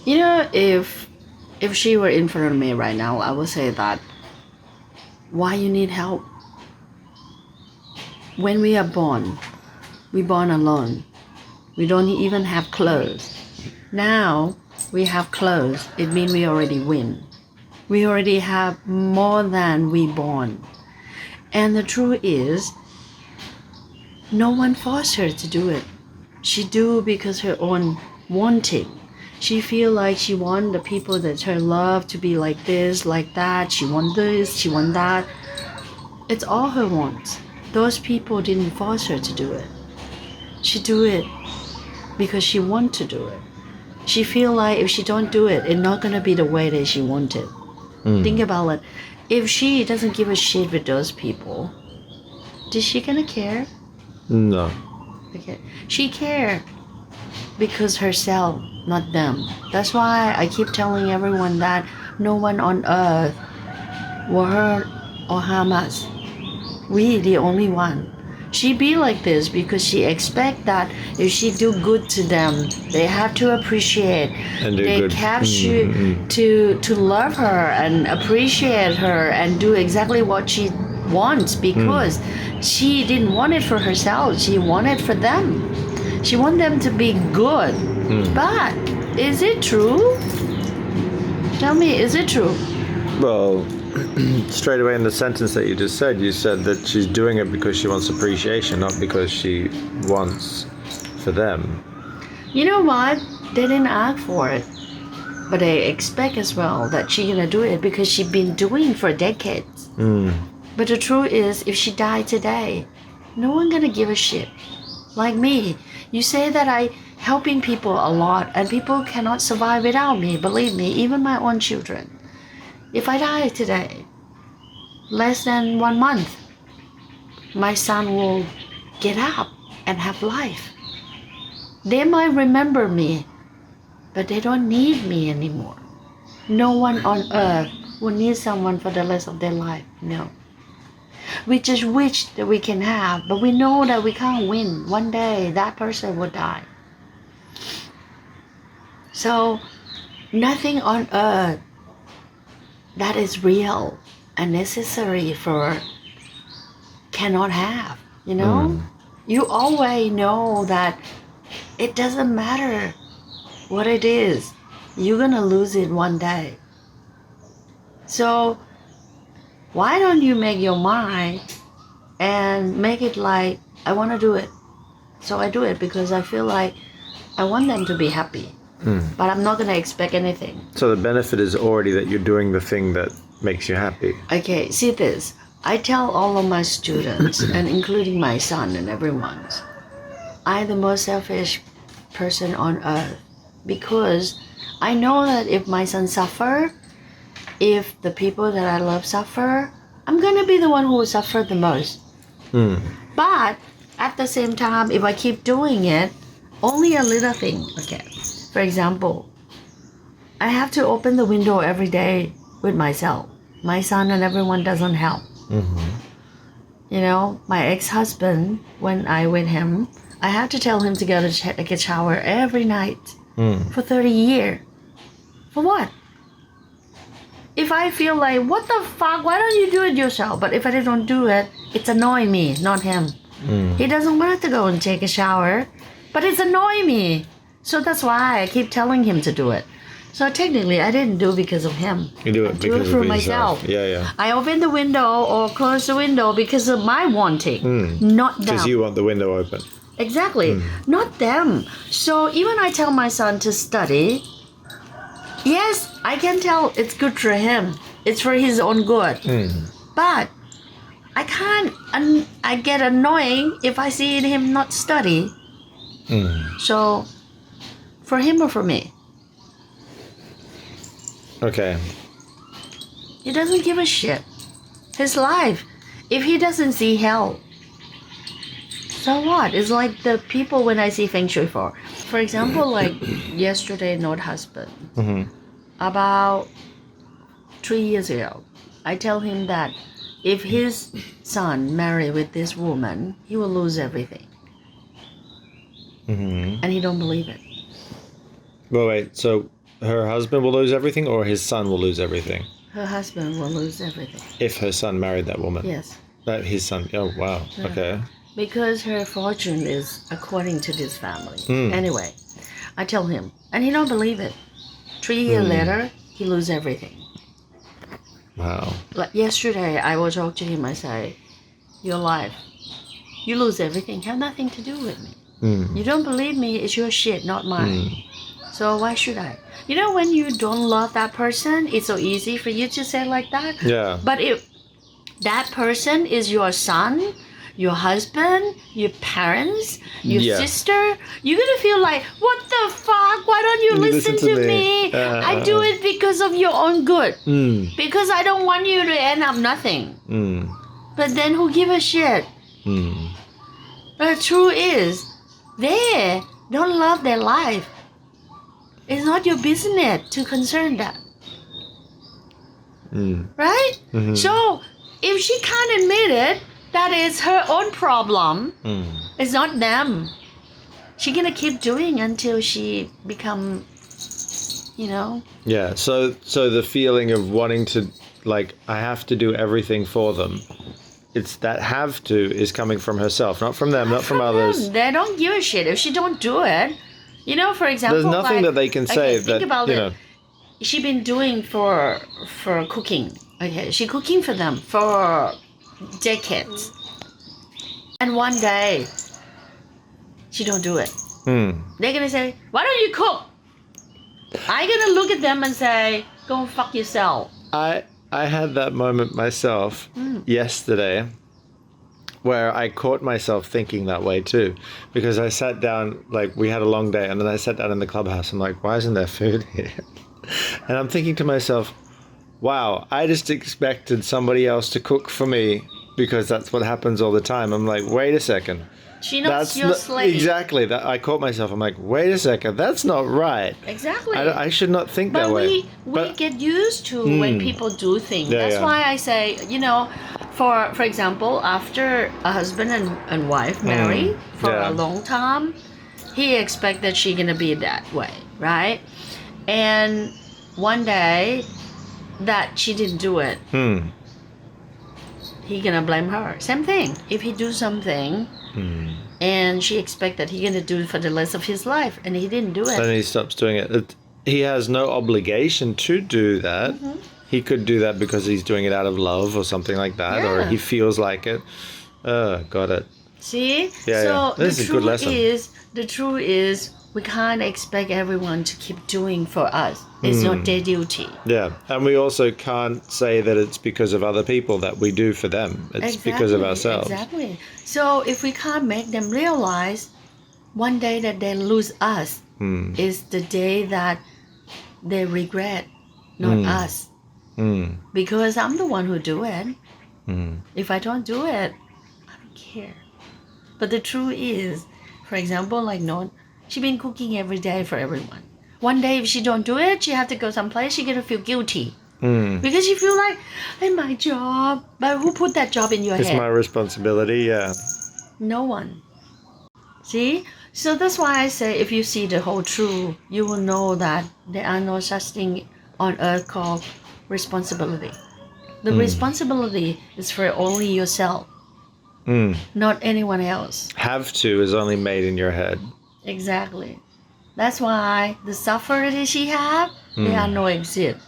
You know, if she were in front of me right now, I would say that why you need help. When we are born, we born alone. We don't even have clothes. Now we have clothes. It means we already win. We already have more than we born. And the truth is, no one forced her to do it. She do because her own wanting. She feel like she want the people that her love to be like this, like that. She want this, she want that. It's all her wants. Those people didn't force her to do it. She do it because she want to do it. She feel like if she don't do it, it's not gonna be the way that she wanted. Think about it. If she doesn't give a shit with those people, is she gonna care? No. Okay. She care because herself, not them. That's why I keep telling everyone that no one on earth will hurt or harm us. We the only one. She be like this because she expect that if she do good to them, they have to appreciate. And do They good. have to love her and appreciate her and do exactly what she wants because she didn't want it for herself. She wanted for them. She want them to be good. But is it true? Tell me, is it true? Well, straight away in the sentence that you just said, you said that she's doing it because she wants appreciation, not because she wants for them. You know what? They didn't ask for it. But they expect as well that she gonna do it because she been doing for decades. But the truth is, if she died today, no one gonna give a shit. Like me, you say that I helping people a lot and people cannot survive without me. Believe me, even my own children. If I die today, less than 1 month, my son will get up and have life. They might remember me, but they don't need me anymore. No one on earth will need someone for the rest of their life. No. We just wish that we can have, but we know that we can't win. One day that person will die. So nothing on earth that is real and necessary for cannot have, you know? You always know that it doesn't matter what it is. You're gonna lose it one day. So why don't you make your mind and make it like, I want to do it. So I do it because I feel like I want them to be happy. But I'm not going to expect anything. So the benefit is already that you're doing the thing that makes you happy. Okay, see this. I tell all of my students, and including my son and everyone, I'm the most selfish person on earth because I know that if my son suffer, if the people that I love suffer, I'm gonna be the one who will suffer the most. But at the same time, if I keep doing it, only a little thing, okay. For example, I have to open the window every day with myself. My son and everyone doesn't help. You know, my ex-husband, when I with him, I had to tell him to go to take a shower every night for 30 years. For what? If I feel like, what the fuck, why don't you do it yourself? But if I don't do it, it's annoying me, not him. He doesn't want to go and take a shower, but it's annoying me. So that's why I keep telling him to do it. So technically, I didn't do it because of him. You do it I because do it of for yourself. myself. Yeah. I open the window or close the window because of my wanting, not them. Because you want the window open. Exactly, not them. So even I tell my son to study, yes, I can tell it's good for him. It's for his own good. But I can't, I get annoying if I see him not study. So for him or for me? Okay. He doesn't give a shit. His life. If he doesn't see hell, so what? It's like the people when I see Feng Shui for. For example, like yesterday, not husband. About 3 years ago, I tell him that if his son marry with this woman, he will lose everything. And he don't believe it. Well, wait. So her husband will lose everything, or his son will lose everything Her husband will lose everything. if her son married that woman. Yes. That his son. Oh wow. Okay. Because her fortune is according to this family. Mm. Anyway, I tell him, and he don't believe it. 3 years later, he lose everything. Wow. Like yesterday, I will talk to him. I say, "Your life, you lose everything. Have nothing to do with me. Mm. You don't believe me. It's your shit, not mine. So why should I? You know, when you don't love that person, it's so easy for you to say like that. Yeah. But if that person is your son, your husband, your parents, your Yeah. sister, you're gonna feel like, what the fuck? Why don't you listen to me? I do it because of your own good. Mm. Because I don't want you to end up nothing. Mm. But then who give a shit? Mm. The truth is, they don't love their life. It's not your business to concern that. Mm. Right? Mhm. So, if she can't admit it, that is her own problem. Mm. It's not them. She gonna keep doing until she become, you know. Yeah. So the feeling of wanting to, like, I have to do everything for them. It's that have to is coming from herself, not from them, not from others. them. They don't give a shit if she don't do it. You know, for example, There's nothing like, that they can say okay, think that, about you it. know. She been doing for cooking. Okay, she cooking for them for decades. And one day, she don't do it. Mm. They're gonna say, "Why don't you cook?" I gonna look at them and say, "Go fuck yourself." I had that moment myself yesterday where I caught myself thinking that way too, because I sat down, like, we had a long day, and then I sat down in the clubhouse. I'm like, why isn't there food here? And I'm thinking to myself, wow, I just expected somebody else to cook for me because that's what happens all the time. I'm like, wait a second. She knows your slave. Exactly. That I caught myself. I'm like, wait a second. That's not right. Exactly. I should not think But that way. we get used to when people do things. Yeah, That's yeah. why I say, you know, for example, after a husband and wife marry for Yeah. a long time, he expect that she gonna be that way, right? And one day that she didn't do it, he gonna blame her. Same thing. If he do something and she expect that he gonna do it for the rest of his life, and he didn't do it. Then he stops doing it. He has no obligation to do that. He could do that because he's doing it out of love or something like that, or Yeah. he feels like it. Got it. See? Yeah, so yeah. This the is a good truth lesson. the truth is we can't expect everyone to keep doing for us. It's not their duty. Yeah, and we also can't say that it's because of other people that we do for them. It's because of ourselves. Exactly. So if we can't make them realize one day that they lose us is the day that they regret, not us. Because I'm the one who do it. If I don't do it, I don't care. But the truth is, for example, like she been cooking every day for everyone. One day if she don't do it, she have to go someplace, she gonna feel guilty. Because she feel like, it's my job. But who put that job in your It's head? my responsibility, yeah. No one. See? So that's why I say if you see the whole truth, you will know that there are no such thing on earth called responsibility. The responsibility is for only yourself, not anyone else. Have to is only made in your head. Exactly. That's why the suffering that she have, they are no exist.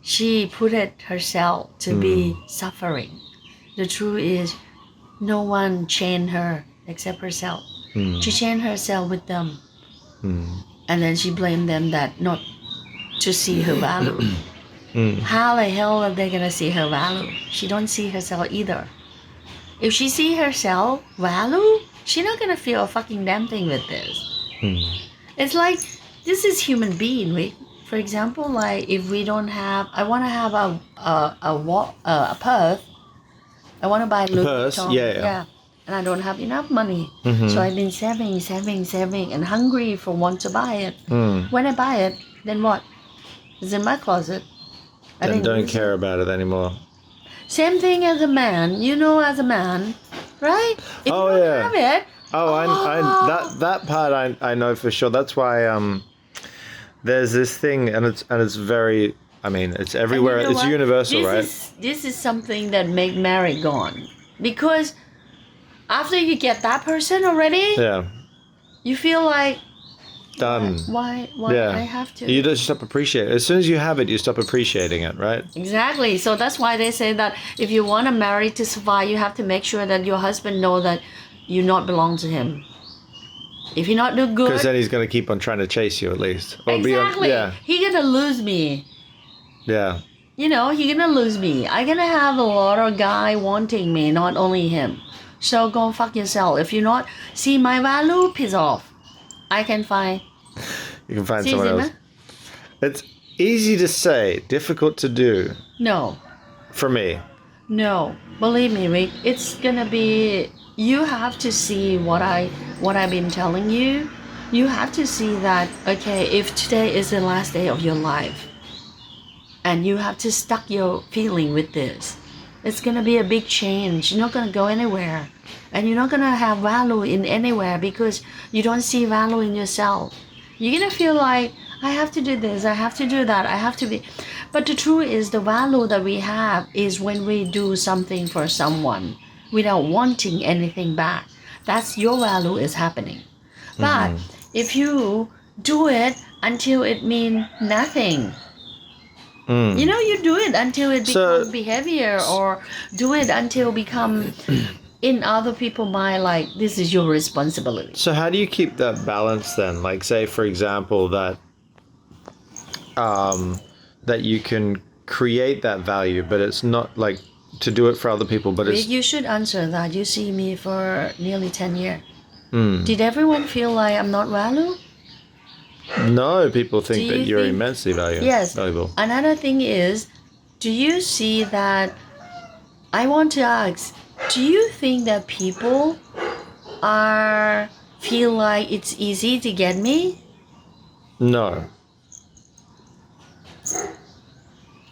She put it herself to be suffering. The truth is, no one changed her except herself. She changed herself with them. And then she blamed them that not to see her value. How the hell are they gonna see her value? She don't see herself either. If she see herself value, she not gonna feel a fucking damn thing with this. It's like this is human being. For example, like if we don't have, I want to have a purse. I want to buy Louis purse? Vuitton. Yeah. And I don't have enough money, so I've been saving, and hungry for want to buy it. When I buy it, then what? It's in my closet. I And didn't don't use care about it anymore. it. Same thing as a man. You know, as a man, right? If Oh, you don't yeah. have it, Oh, I that part I know for sure. That's why there's this thing, and it's very. I mean, it's everywhere. And you know It's what? universal, right? This is something that make marriage gone. Because after you get that person already, Yeah, you feel like, done. why Yeah, I have to? you just stop appreciating. As soon as you have it, you stop appreciating it, right? Exactly. So that's why they say that if you want to marry to survive, you have to make sure that your husband know that you not belong to him. If you not do Because good, then he's going to keep on trying to chase you at least. Or exactly, yeah, he gonna lose me. yeah. You know, he gonna lose me. I gonna have a lot of guy wanting me, not only him. So go fuck yourself. If you not see my value, piss off. I can find. You can find See, someone Zima? else. It's easy to say, difficult to do No. for me. No, believe me, Rick. It's gonna be. You have to see what I've been telling you. You have to see that. Okay, if today is the last day of your life, and you have to stuck your feeling with this, it's gonna be a big change. You're not gonna go anywhere, and you're not gonna have value in anywhere because you don't see value in yourself. You're gonna feel like I have to do this, I have to do that, I have to be. But the truth is, the value that we have is when we do something for someone without wanting anything back. That's your value is happening. But if you do it until it means nothing, you know, you do it until it So- becomes behavior, or do it until become in other people's mind like this is your responsibility. So how do you keep that balance then? Like, say for example that you can create that value, but it's not like to do it for other people, but it's You should answer that. You see me for nearly 10 years. Hmm. Did everyone feel like I'm not valued? no. People think Do that you you're think- immensely Yes. valuable. Another thing is, do you see that? I want to ask, do you think that people are feel like it's easy to get me? No.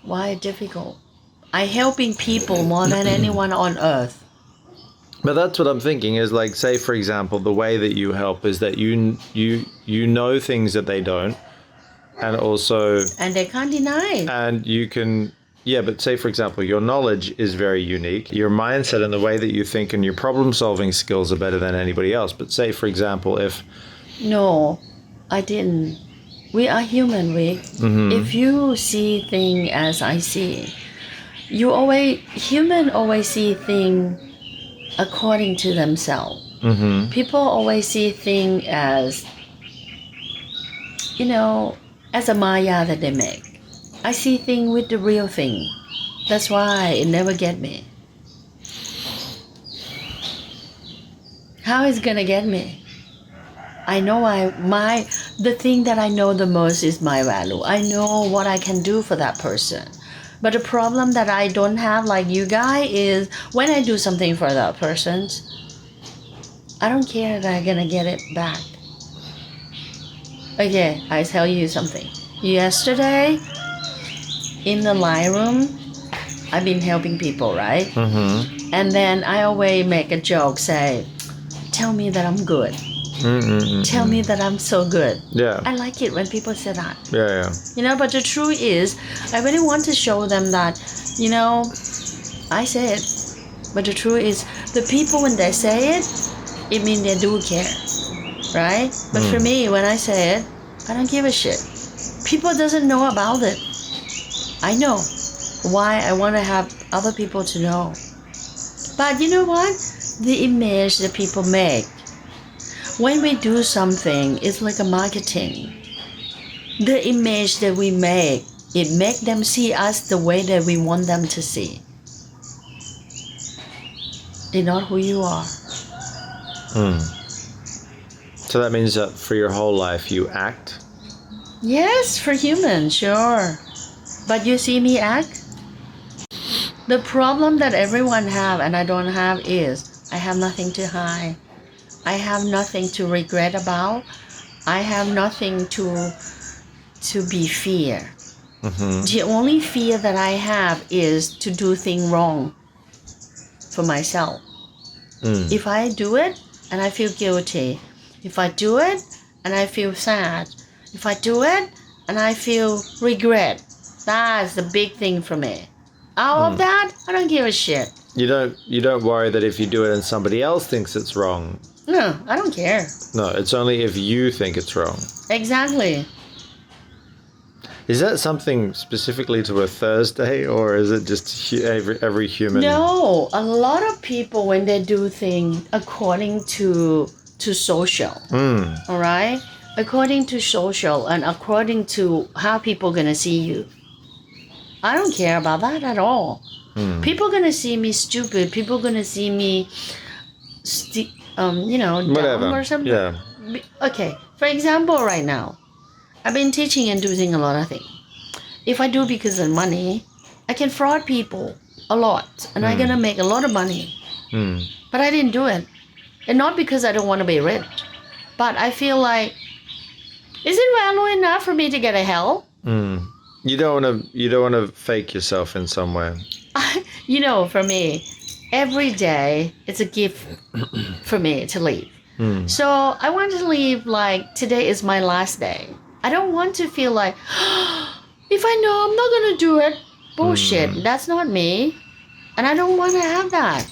Why difficult? I helping people more than anyone on earth. But that's what I'm thinking is like, say for example, the way that you help is that you know things that they don't, and also And they can't deny it. and you can but say for example your knowledge is very unique, your mindset and the way that you think and your problem solving skills are better than anybody else. But say for example if No, I didn't. We are human, Rick. If you see thing as I see, human always see thing according to themselves. People always see thing as, as a maya that they make. I see thing with the real thing. That's why it never get me. How is it gonna get me? I know the thing that I know the most is my value. I know what I can do for that person. But the problem that I don't have like you guys is when I do something for that person, I don't care that I'm gonna get it back. Okay, I tell you something. Yesterday, in the line room, I've been helping people, right? And then I always make a joke, say, tell me that I'm good. Tell me that I'm so good. yeah I like it when people say that. yeah But the truth is, I really want to show them that, I say it. But the truth is, the people when they say it, it means they do care, right? But for me, when I say it, I don't give a shit. People doesn't know about it. I know why I want to have other people to know. But you know what? The image that people make. When we do something, it's like a marketing. The image that we make, it make them see us the way that we want them to see. They're not who you are. So that means that for your whole life you act. Yes, for humans, sure. But you see me act? The problem that everyone have and I don't have is I have nothing to hide. I have nothing to regret about. I have nothing to be fear. The only fear that I have is to do things wrong for myself. If I do it and I feel guilty, if I do it and I feel sad, if I do it and I feel regret. That's the big thing for me. All of that, I don't give a shit. You don't worry that if you do it and somebody else thinks it's wrong. No, I don't care. No, it's only if you think it's wrong. Exactly. Is that something specifically to a Thursday, or is it just every human? No, a lot of people when they do things according to social, all right? According to social and according to how people gonna see you. I don't care about that at all. People gonna see me stupid. People gonna see me, Whatever. dumb or something. Yeah. Okay, for example, right now, I've been teaching and doing a lot of things. If I do because of money, I can fraud people a lot, and I'm gonna make a lot of money. But I didn't do it, and not because I don't want to be rich, but I feel like, is it value enough for me to get a hell? You don't want to fake yourself in some way. For me, every day it's a gift for me to leave. So I want to leave like today is my last day. I don't want to feel like, if I know I'm not gonna do it, bullshit. That's not me, and I don't want to have that.